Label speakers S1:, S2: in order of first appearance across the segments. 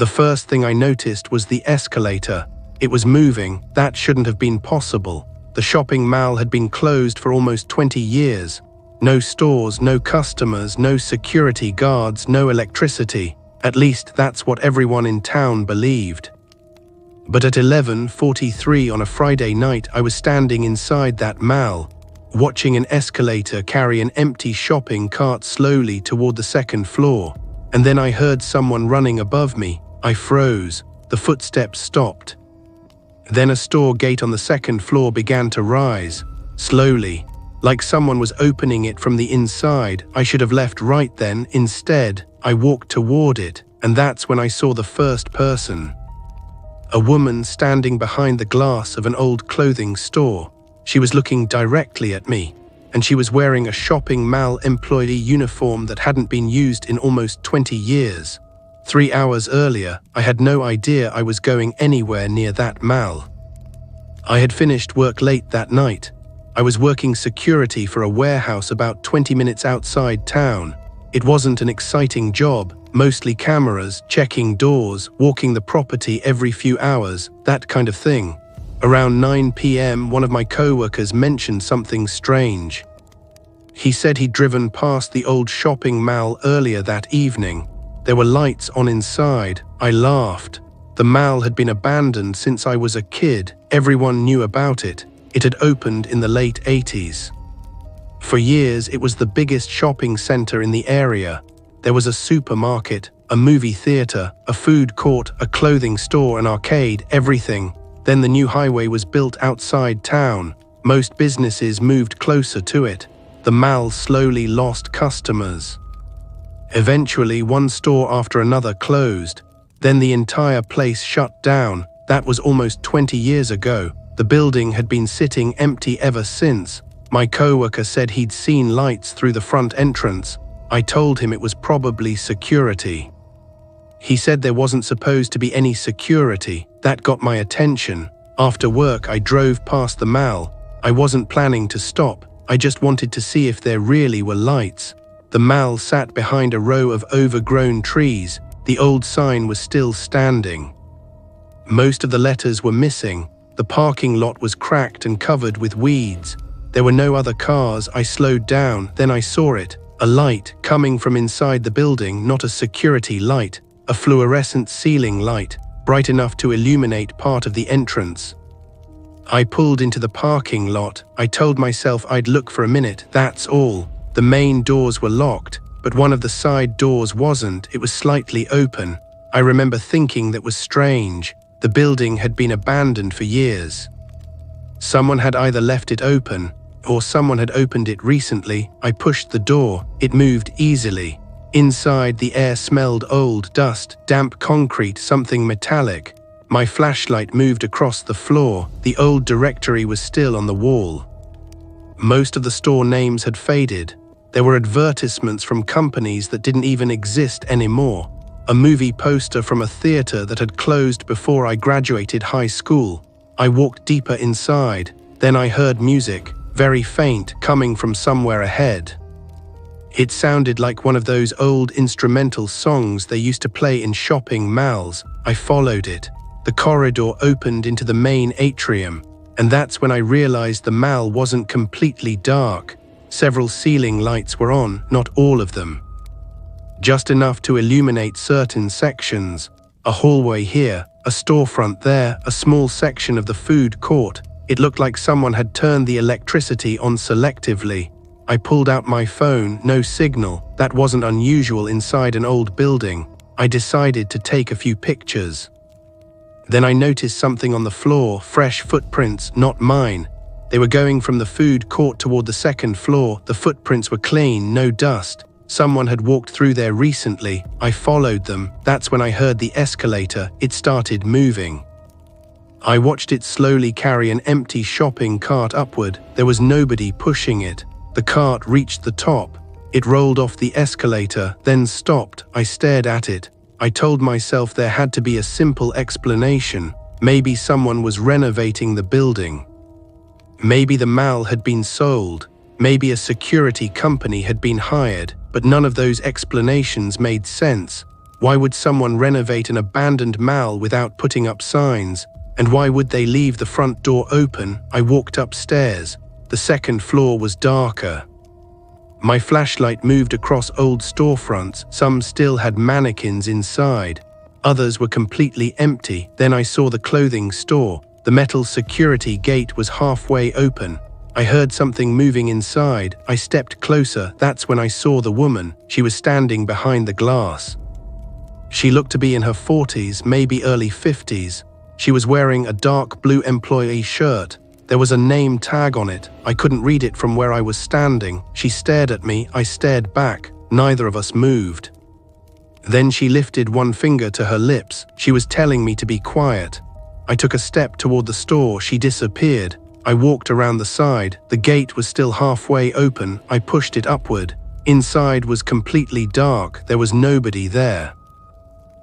S1: The first thing I noticed was the escalator. It was moving. That shouldn't have been possible. The shopping mall had been closed for almost 20 years. No stores, no customers, no security guards, no electricity. At least that's what everyone in town believed. But at 11:43 on a Friday night, I was standing inside that mall, watching an escalator carry an empty shopping cart slowly toward the second floor. And then I heard someone running above me. I froze. The footsteps stopped. Then a store gate on the second floor began to rise, slowly, like someone was opening it from the inside. I should have left right then. Instead, I walked toward it, and that's when I saw the first person. A woman standing behind the glass of an old clothing store. She was looking directly at me, and she was wearing a shopping mall employee uniform that hadn't been used in almost 20 years. 3 hours earlier, I had no idea I was going anywhere near that mall. I had finished work late that night. I was working security for a warehouse about 20 minutes outside town. It wasn't an exciting job, mostly cameras, checking doors, walking the property every few hours, that kind of thing. Around 9 p.m, one of my co-workers mentioned something strange. He said he'd driven past the old shopping mall earlier that evening. There were lights on inside. I laughed. The mall had been abandoned since I was a kid. Everyone knew about it. It had opened in the late 80s. For years, it was the biggest shopping center in the area. There was a supermarket, a movie theater, a food court, a clothing store, an arcade, everything. Then the new highway was built outside town. Most businesses moved closer to it. The mall slowly lost customers. Eventually, one store after another closed. Then the entire place shut down. That was almost 20 years ago. The building had been sitting empty ever since. My co-worker said he'd seen lights through the front entrance. I told him it was probably security. He said there wasn't supposed to be any security. That got my attention. After work, I drove past the mall. I wasn't planning to stop. I just wanted to see if there really were lights. The mall sat behind a row of overgrown trees. The old sign was still standing. Most of the letters were missing. The parking lot was cracked and covered with weeds. There were no other cars. I slowed down. Then I saw it. A light coming from inside the building, not a security light. A fluorescent ceiling light, bright enough to illuminate part of the entrance. I pulled into the parking lot. I told myself I'd look for a minute, that's all. The main doors were locked, but one of the side doors wasn't. It was slightly open. I remember thinking that was strange. The building had been abandoned for years. Someone had either left it open, or someone had opened it recently. I pushed the door. It moved easily. Inside, the air smelled old, dust, damp concrete, something metallic. My flashlight moved across the floor. The old directory was still on the wall. Most of the store names had faded. There were advertisements from companies that didn't even exist anymore. A movie poster from a theater that had closed before I graduated high school. I walked deeper inside. Then I heard music, very faint, coming from somewhere ahead. It sounded like one of those old instrumental songs they used to play in shopping malls. I followed it. The corridor opened into the main atrium, and that's when I realized the mall wasn't completely dark. Several ceiling lights were on, not all of them. Just enough to illuminate certain sections. A hallway here, a storefront there, a small section of the food court. It looked like someone had turned the electricity on selectively. I pulled out my phone, no signal. That wasn't unusual inside an old building. I decided to take a few pictures. Then I noticed something on the floor, fresh footprints, not mine. They were going from the food court toward the second floor. The footprints were clean, no dust. Someone had walked through there recently. I followed them. That's when I heard the escalator. It started moving. I watched it slowly carry an empty shopping cart upward. There was nobody pushing it. The cart reached the top. It rolled off the escalator, then stopped. I stared at it. I told myself there had to be a simple explanation. Maybe someone was renovating the building. Maybe the mall had been sold. Maybe a security company had been hired, but none of those explanations made sense. Why would someone renovate an abandoned mall without putting up signs? And why would they leave the front door open? I walked upstairs. The second floor was darker. My flashlight moved across old storefronts. Some still had mannequins inside. Others were completely empty. Then I saw the clothing store. The metal security gate was halfway open. I heard something moving inside. I stepped closer. That's when I saw the woman. She was standing behind the glass. She looked to be in her 40s, maybe early 50s. She was wearing a dark blue employee shirt. There was a name tag on it. I couldn't read it from where I was standing. She stared at me. I stared back. Neither of us moved. Then she lifted one finger to her lips. She was telling me to be quiet. I took a step toward the store. She disappeared. I walked around the side. The gate was still halfway open. I pushed it upward. Inside was completely dark. There was nobody there.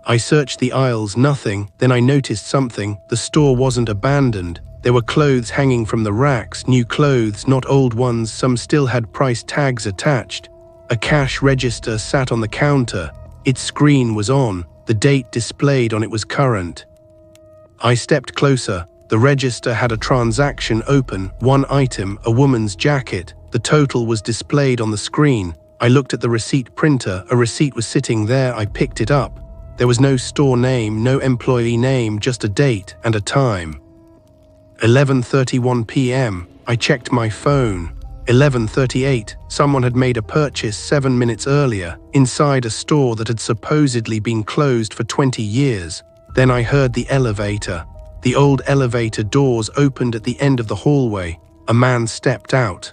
S1: I searched the aisles, nothing. Then I noticed something. The store wasn't abandoned. There were clothes hanging from the racks, new clothes, not old ones. Some still had price tags attached. A cash register sat on the counter. Its screen was on. The date displayed on it was current. I stepped closer. The register had a transaction open. One item, a woman's jacket. The total was displayed on the screen. I looked at the receipt printer. A receipt was sitting there. I picked it up. There was no store name, no employee name, just a date and a time. 11:31 p.m. I checked my phone. 11:38. Someone had made a purchase 7 minutes earlier, inside a store that had supposedly been closed for 20 years. Then I heard the elevator. The old elevator doors opened at the end of the hallway. A man stepped out.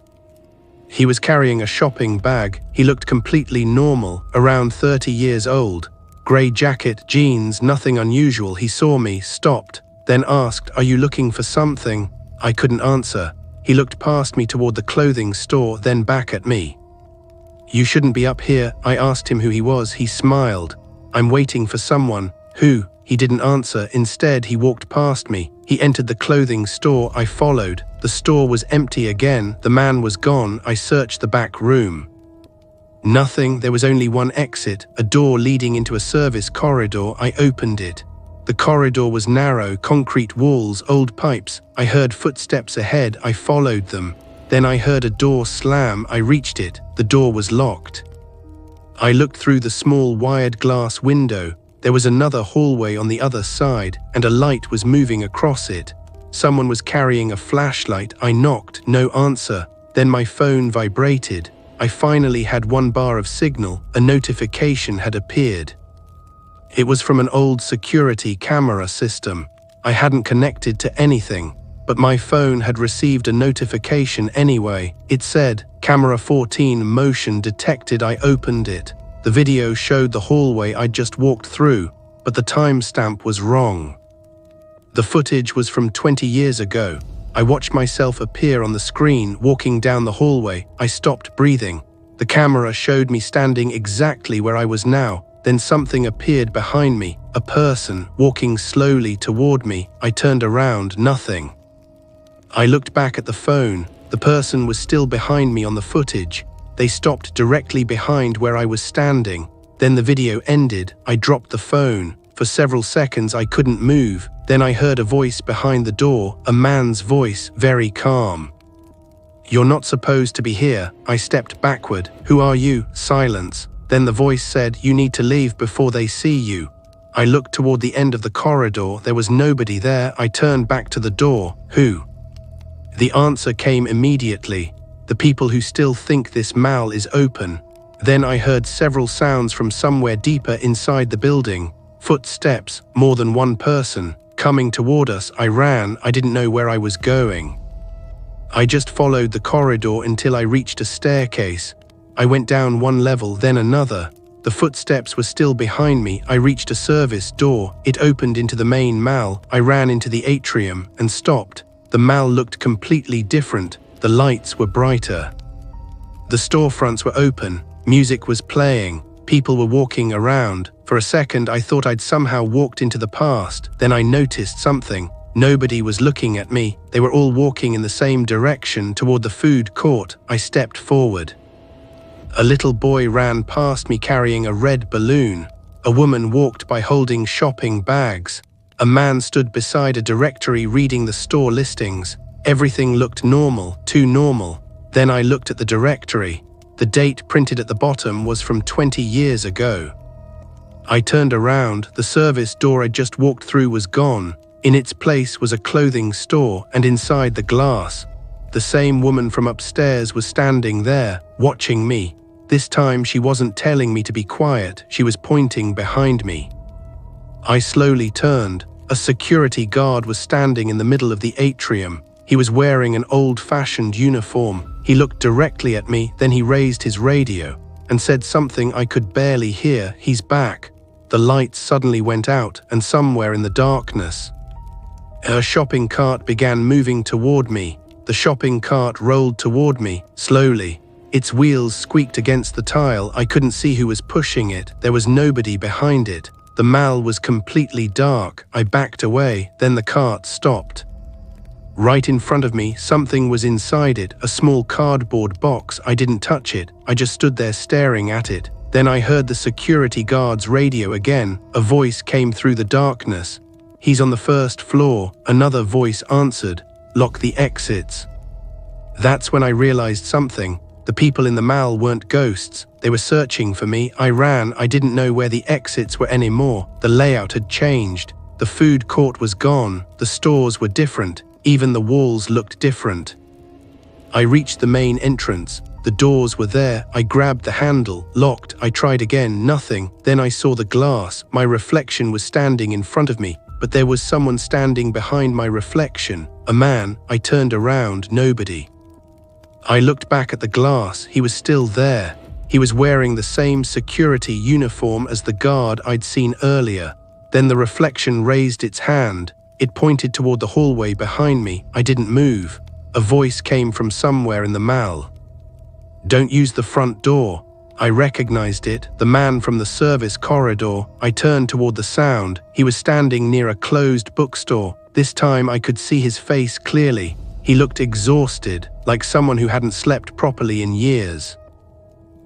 S1: He was carrying a shopping bag. He looked completely normal, around 30 years old. Grey jacket, jeans, nothing unusual. He saw me, stopped, then asked, "Are you looking for something?" I couldn't answer. He looked past me toward the clothing store, then back at me. "You shouldn't be up here." I asked him who he was. He smiled. "I'm waiting for someone." "Who?" He didn't answer. Instead, he walked past me. He entered the clothing store. I followed. The store was empty again. The man was gone. I searched the back room. Nothing. There was only one exit, a door leading into a service corridor. I opened it. The corridor was narrow, concrete walls, old pipes. I heard footsteps ahead. I followed them. Then I heard a door slam. I reached it. The door was locked. I looked through the small wired glass window. There was another hallway on the other side, and a light was moving across it. Someone was carrying a flashlight. I knocked. No answer. Then my phone vibrated. I finally had one bar of signal. A notification had appeared. It was from an old security camera system. I hadn't connected to anything, but my phone had received a notification anyway. It said, "Camera 14 motion detected." I opened it. The video showed the hallway I'd just walked through, but the timestamp was wrong. The footage was from 20 years ago. I watched myself appear on the screen, walking down the hallway. I stopped breathing. The camera showed me standing exactly where I was now. Then something appeared behind me, a person walking slowly toward me. I turned around, nothing. I looked back at the phone. The person was still behind me on the footage. They stopped directly behind where I was standing. Then the video ended. I dropped the phone. For several seconds I couldn't move. Then I heard a voice behind the door, a man's voice, very calm. "You're not supposed to be here." I stepped backward. "Who are you?" Silence. Then the voice said, "You need to leave before they see you." I looked toward the end of the corridor. There was nobody there. I turned back to the door. "Who?" The answer came immediately. "The people who still think this mall is open." Then I heard several sounds from somewhere deeper inside the building. Footsteps, more than one person, coming toward us. I ran. I didn't know where I was going. I just followed the corridor until I reached a staircase. I went down one level, then another. The footsteps were still behind me. I reached a service door. It opened into the main mall. I ran into the atrium and stopped. The mall looked completely different. The lights were brighter. The storefronts were open. Music was playing. People were walking around. For a second, I thought I'd somehow walked into the past. Then I noticed something. Nobody was looking at me. They were all walking in the same direction, toward the food court. I stepped forward. A little boy ran past me carrying a red balloon. A woman walked by holding shopping bags. A man stood beside a directory reading the store listings. Everything looked normal, too normal. Then I looked at the directory. The date printed at the bottom was from 20 years ago. I turned around. The service door I'd just walked through was gone. In its place was a clothing store, and inside the glass, the same woman from upstairs was standing there, watching me. This time she wasn't telling me to be quiet, she was pointing behind me. I slowly turned. A security guard was standing in the middle of the atrium. He was wearing an old-fashioned uniform. He looked directly at me, then he raised his radio and said something I could barely hear. "He's back." The lights suddenly went out, and somewhere in the darkness, a shopping cart began moving toward me. The shopping cart rolled toward me, slowly. Its wheels squeaked against the tile. I couldn't see who was pushing it. There was nobody behind it. The mall was completely dark. I backed away, then the cart stopped. Right in front of me, something was inside it, a small cardboard box. I didn't touch it. I just stood there staring at it. Then I heard the security guard's radio again. A voice came through the darkness. "He's on the first floor." Another voice answered, "Lock the exits." That's when I realized something. The people in the mall weren't ghosts. They were searching for me. I ran. I didn't know where the exits were anymore. The layout had changed. The food court was gone. The stores were different. Even the walls looked different. I reached the main entrance. The doors were there. I grabbed the handle, locked. I tried again, nothing. Then I saw the glass. My reflection was standing in front of me, but there was someone standing behind my reflection. A man. I turned around, nobody. I looked back at the glass. He was still there. He was wearing the same security uniform as the guard I'd seen earlier. Then the reflection raised its hand. It pointed toward the hallway behind me. I didn't move. A voice came from somewhere in the mall. "Don't use the front door." I recognized it, the man from the service corridor. I turned toward the sound. He was standing near a closed bookstore. This time I could see his face clearly. He looked exhausted, like someone who hadn't slept properly in years.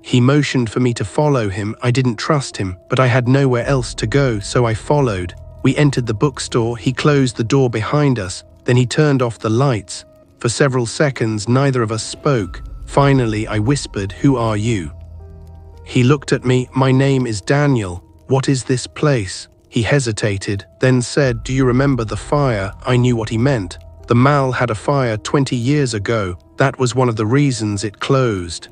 S1: He motioned for me to follow him. I didn't trust him, but I had nowhere else to go, so I followed. We entered the bookstore. He closed the door behind us. Then he turned off the lights. For several seconds, neither of us spoke. Finally, I whispered, "Who are you?" He looked at me. "My name is Daniel." "What is this place?" He hesitated, then said, "Do you remember the fire?" I knew what he meant. The mall had a fire 20 years ago. That was one of the reasons it closed.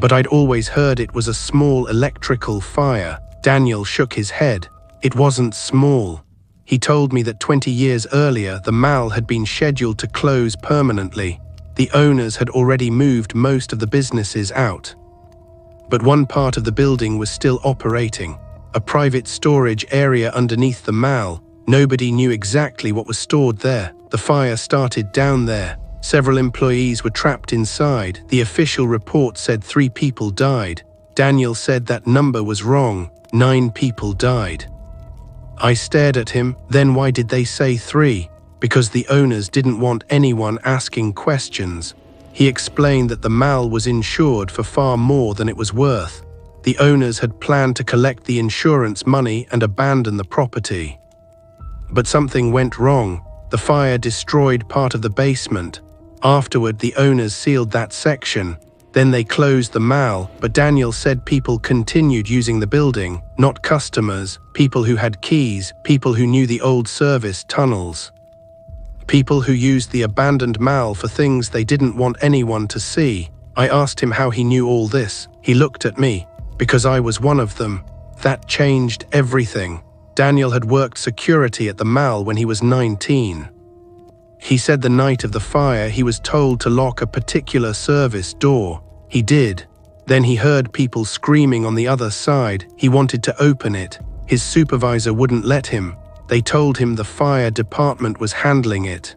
S1: But I'd always heard it was a small electrical fire. Daniel shook his head. It wasn't small. He told me that 20 years earlier, the mall had been scheduled to close permanently. The owners had already moved most of the businesses out. But one part of the building was still operating, a private storage area underneath the mall. Nobody knew exactly what was stored there. The fire started down there. Several employees were trapped inside. The official report said 3 people died. Daniel said that number was wrong. 9 people died. I stared at him. Then why did they say 3? Because the owners didn't want anyone asking questions. He explained that the mall was insured for far more than it was worth. The owners had planned to collect the insurance money and abandon the property. But something went wrong. The fire destroyed part of the basement. Afterward, the owners sealed that section. Then they closed the mall, but Daniel said people continued using the building, not customers, people who had keys, people who knew the old service tunnels. People who used the abandoned mall for things they didn't want anyone to see. I asked him how he knew all this. He looked at me. Because I was one of them. That changed everything. Daniel had worked security at the mall when he was 19. He said the night of the fire he was told to lock a particular service door. He did. Then he heard people screaming on the other side. He wanted to open it. His supervisor wouldn't let him. They told him the fire department was handling it.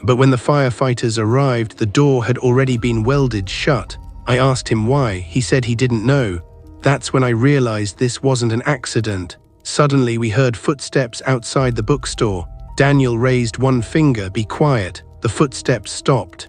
S1: But when the firefighters arrived, the door had already been welded shut. I asked him why. He said he didn't know. That's when I realized this wasn't an accident. Suddenly we heard footsteps outside the bookstore. Daniel raised one finger, "Be quiet." The footsteps stopped.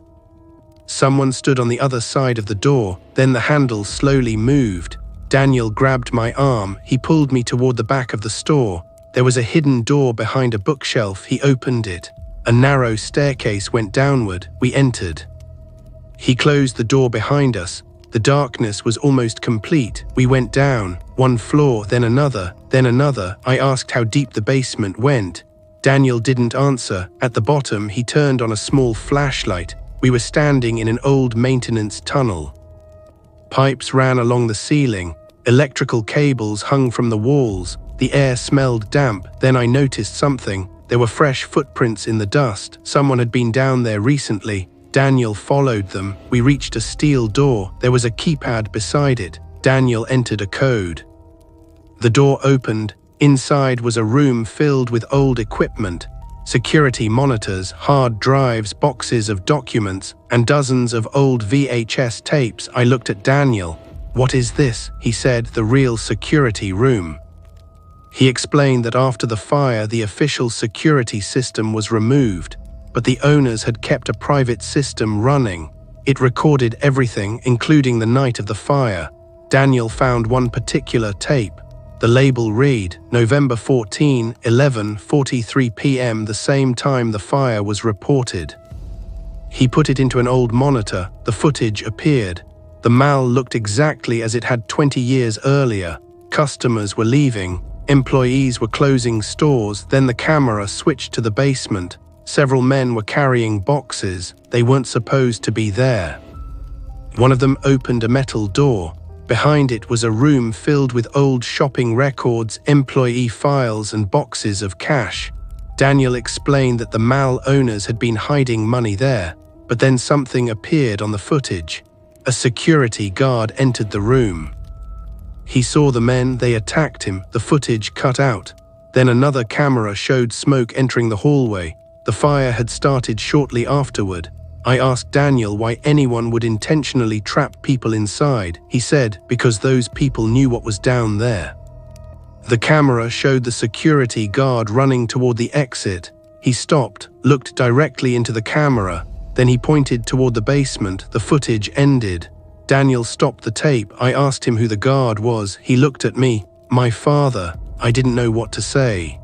S1: Someone stood on the other side of the door. Then the handle slowly moved. Daniel grabbed my arm. He pulled me toward the back of the store. There was a hidden door behind a bookshelf. He opened it. A narrow staircase went downward. We entered. He closed the door behind us. The darkness was almost complete. We went down, one floor, then another, then another. I asked how deep the basement went. Daniel didn't answer. At the bottom, he turned on a small flashlight. We were standing in an old maintenance tunnel. Pipes ran along the ceiling. Electrical cables hung from the walls. The air smelled damp. Then I noticed something. There were fresh footprints in the dust. Someone had been down there recently. Daniel followed them. We reached a steel door. There was a keypad beside it. Daniel entered a code. The door opened. Inside was a room filled with old equipment. Security monitors, hard drives, boxes of documents, and dozens of old VHS tapes. I looked at Daniel. "What is this?" he said. "The real security room." He explained that after the fire, the official security system was removed, but the owners had kept a private system running. It recorded everything, including the night of the fire. Daniel found one particular tape. The label read, November 14, 11:43 p.m., the same time the fire was reported. He put it into an old monitor. The footage appeared. The mall looked exactly as it had 20 years earlier. Customers were leaving. Employees were closing stores. Then the camera switched to the basement. Several men were carrying boxes. They weren't supposed to be there. One of them opened a metal door. Behind it was a room filled with old shopping records, employee files, and boxes of cash. Daniel explained that the mall owners had been hiding money there, but then something appeared on the footage. A security guard entered the room. He saw the men. They attacked him. The footage cut out. Then another camera showed smoke entering the hallway. The fire had started shortly afterward. I asked Daniel why anyone would intentionally trap people inside. He said, because those people knew what was down there. The camera showed the security guard running toward the exit. He stopped, looked directly into the camera. Then he pointed toward the basement. The footage ended. Daniel stopped the tape. I asked him who the guard was. He looked at me. My father. I didn't know what to say.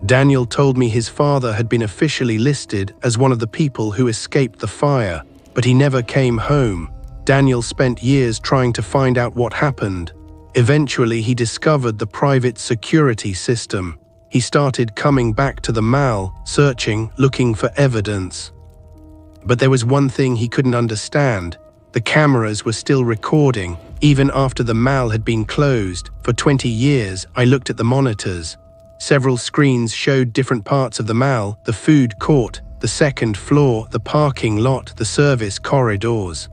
S1: Daniel told me his father had been officially listed as one of the people who escaped the fire, but he never came home. Daniel spent years trying to find out what happened. Eventually, he discovered the private security system. He started coming back to the mall, searching, looking for evidence. But there was one thing he couldn't understand. The cameras were still recording, even after the mall had been closed. For 20 years, I looked at the monitors. Several screens showed different parts of the mall: the food court, the second floor, the parking lot, the service corridors.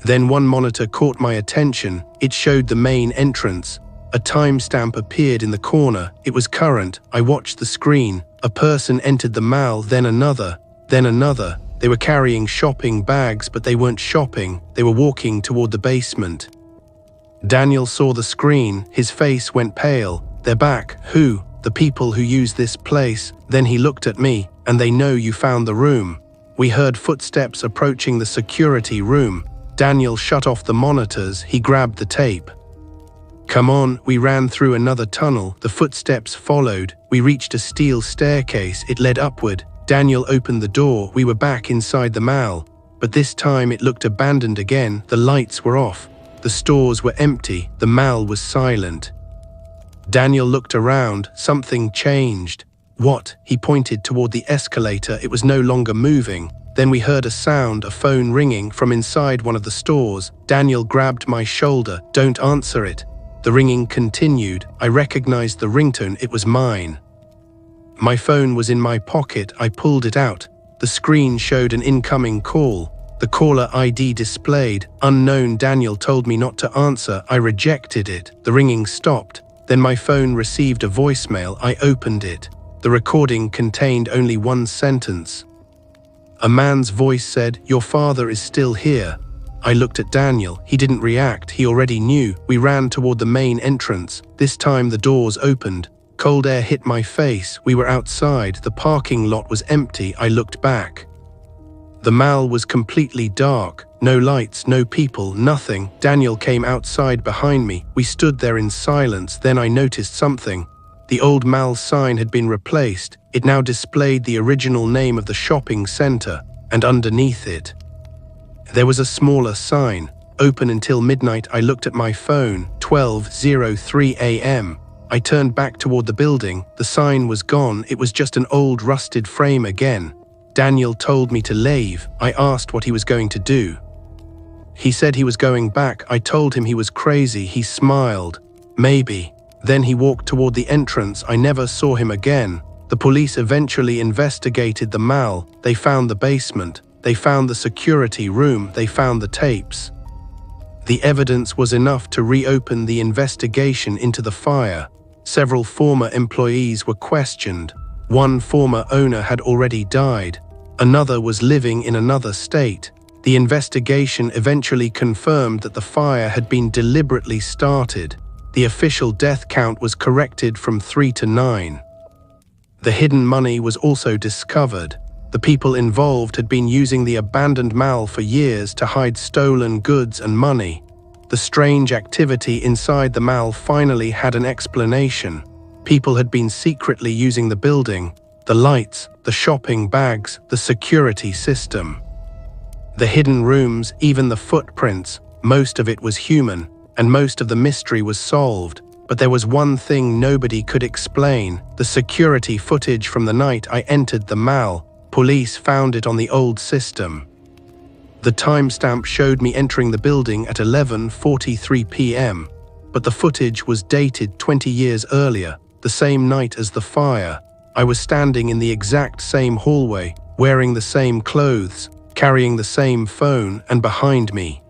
S1: Then one monitor caught my attention. It showed the main entrance. A timestamp appeared in the corner. It was current. I watched the screen. A person entered the mall, then another, then another. They were carrying shopping bags, but they weren't shopping. They were walking toward the basement. Daniel saw the screen. His face went pale. "They're back." "Who?" "The people who use this place." Then he looked at me. "And they know you found the room." We heard footsteps approaching the security room. Daniel shut off the monitors. He grabbed the tape. "Come on." We ran through another tunnel. The footsteps followed. We reached a steel staircase. It led upward. Daniel opened the door. We were back inside the mall, but this time it looked abandoned again. The lights were off. The stores were empty. The mall was silent. Daniel looked around. Something changed. "What?" He pointed toward the escalator. It was no longer moving. Then we heard a sound, a phone ringing from inside one of the stores. Daniel grabbed my shoulder. "Don't answer it." The ringing continued. I recognized the ringtone. It was mine. My phone was in my pocket. I pulled it out. The screen showed an incoming call. The caller ID displayed. Unknown. Daniel told me not to answer. I rejected it. The ringing stopped. Then my phone received a voicemail. I opened it. The recording contained only one sentence. A man's voice said, "Your father is still here." I looked at Daniel. He didn't react. He already knew. We ran toward the main entrance. This time the doors opened. Cold air hit my face. We were outside. The parking lot was empty. I looked back. The mall was completely dark. No lights, no people, nothing. Daniel came outside behind me. We stood there in silence. Then I noticed something. The old mall sign had been replaced. It now displayed the original name of the shopping center, and underneath it, there was a smaller sign. Open until midnight. I looked at my phone. 12:03 a.m. I turned back toward the building. The sign was gone. It was just an old rusted frame again. Daniel told me to leave. I asked what he was going to do. He said he was going back. I told him he was crazy. He smiled. Maybe. Then he walked toward the entrance. I never saw him again. The police eventually investigated the mall. They found the basement. They found the security room. They found the tapes. The evidence was enough to reopen the investigation into the fire. Several former employees were questioned. One former owner had already died. Another was living in another state. The investigation eventually confirmed that the fire had been deliberately started. The official death count was corrected from 3 to 9. The hidden money was also discovered. The people involved had been using the abandoned mall for years to hide stolen goods and money. The strange activity inside the mall finally had an explanation. People had been secretly using the building, the lights, the shopping bags, the security system. The hidden rooms, even the footprints, most of it was human, and most of the mystery was solved. But there was one thing nobody could explain: the security footage from the night I entered the mall. Police found it on the old system. The timestamp showed me entering the building at 11:43 p.m., but the footage was dated 20 years earlier, the same night as the fire. I was standing in the exact same hallway, wearing the same clothes, carrying the same phone, and behind me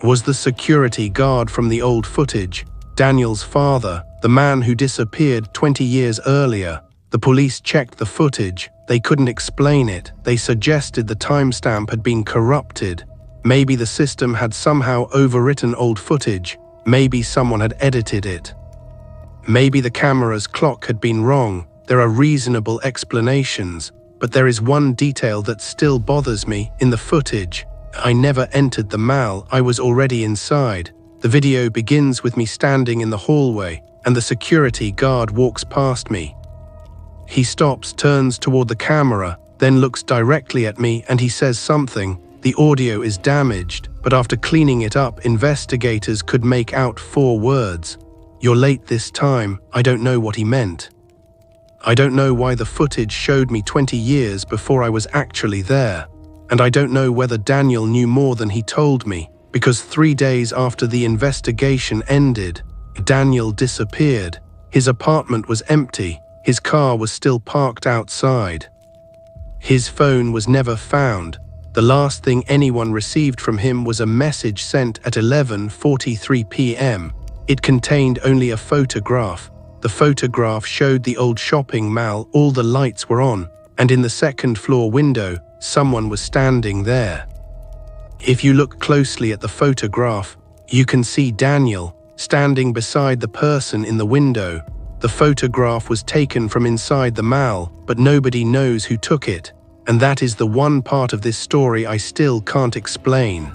S1: was the security guard from the old footage, Daniel's father, the man who disappeared 20 years earlier. The police checked the footage. They couldn't explain it. They suggested the timestamp had been corrupted. Maybe the system had somehow overwritten old footage. Maybe someone had edited it. Maybe the camera's clock had been wrong. There are reasonable explanations, but there is one detail that still bothers me. In the footage, I never entered the mall. I was already inside. The video begins with me standing in the hallway, and the security guard walks past me. He stops, turns toward the camera, then looks directly at me, and he says something. The audio is damaged, but after cleaning it up, investigators could make out 4 words. "You're late this time." I don't know what he meant. I don't know why the footage showed me 20 years before I was actually there. And I don't know whether Daniel knew more than he told me, because 3 days after the investigation ended, Daniel disappeared. His apartment was empty. His car was still parked outside. His phone was never found. The last thing anyone received from him was a message sent at 11:43 p.m. It contained only a photograph. The photograph showed the old shopping mall. All the lights were on, and in the second-floor window, someone was standing there. If you look closely at the photograph, you can see Daniel standing beside the person in the window. The photograph was taken from inside the mall, but nobody knows who took it. And that is the one part of this story I still can't explain.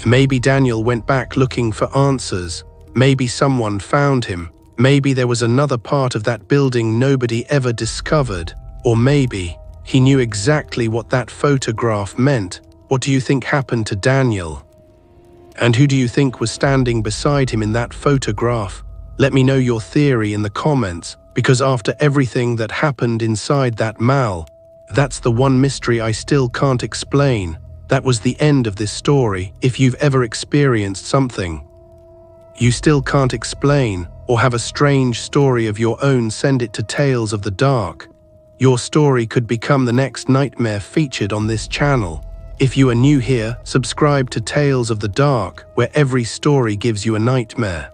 S1: Maybe Daniel went back looking for answers. Maybe someone found him. Maybe there was another part of that building nobody ever discovered. Or maybe he knew exactly what that photograph meant. What do you think happened to Daniel? And who do you think was standing beside him in that photograph? Let me know your theory in the comments, because after everything that happened inside that mall, that's the one mystery I still can't explain. That was the end of this story. If you've ever experienced something you still can't explain, or have a strange story of your own, send it to Tales of the Dark. Your story could become the next nightmare featured on this channel. If you are new here, subscribe to Tales of the Dark, where every story gives you a nightmare.